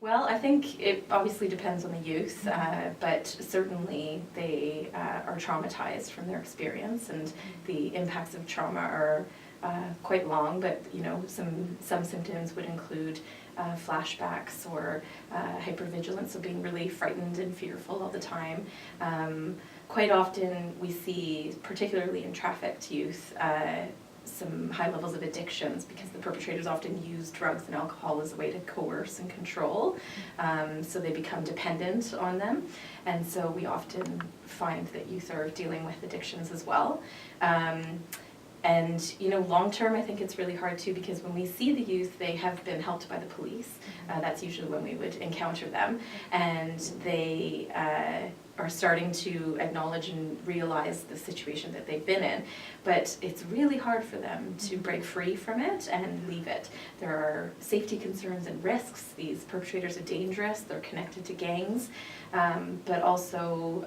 Well, I think it obviously depends on the youth, but certainly they are traumatized from their experience, and the impacts of trauma are quite long, but some symptoms would include flashbacks or hypervigilance, so being really frightened and fearful all the time. Quite often we see, particularly in trafficked youth, some high levels of addictions, because the perpetrators often use drugs and alcohol as a way to coerce and control, so they become dependent on them, and so we often find that youth are dealing with addictions as well. And long term, I think it's really hard too, because when we see the youth, they have been helped by the police. That's usually when we would encounter them, and they are starting to acknowledge and realize the situation that they've been in. But it's really hard for them to break free from it and leave it. There are safety concerns and risks. These perpetrators are dangerous. They're connected to gangs, but also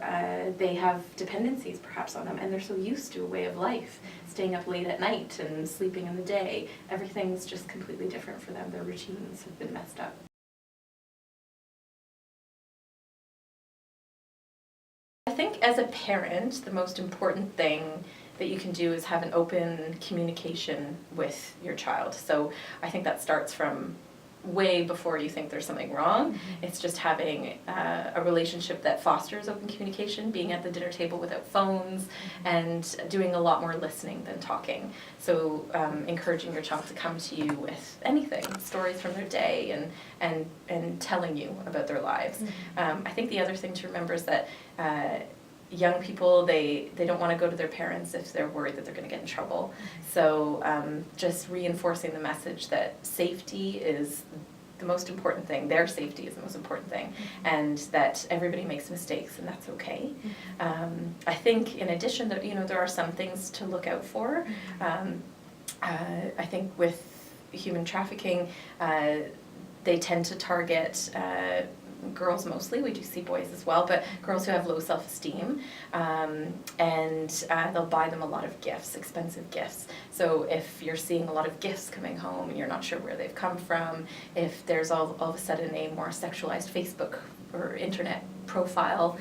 they have dependencies perhaps on them, and they're so used to a way of life, staying up late at night and sleeping in the day. Everything's just completely different for them. Their routines have been messed up. I think as a parent, the most important thing that you can do is have an open communication with your child. So I think that starts from way before you think there's something wrong. It's just having a relationship that fosters open communication, being at the dinner table without phones, and doing a lot more listening than talking. So encouraging your child to come to you with anything, stories from their day, and telling you about their lives. I think the other thing to remember is that young people, they don't want to go to their parents if they're worried that they're going to get in trouble. So just reinforcing the message that safety is the most important thing, their safety is the most important thing, and that everybody makes mistakes, and that's okay. I think in addition that there are some things to look out for. I think with human trafficking, they tend to target girls mostly. We do see boys as well, but girls who have low self-esteem, and they'll buy them a lot of gifts, expensive gifts. So if you're seeing a lot of gifts coming home and you're not sure where they've come from, if there's all of a sudden a more sexualized Facebook or internet profile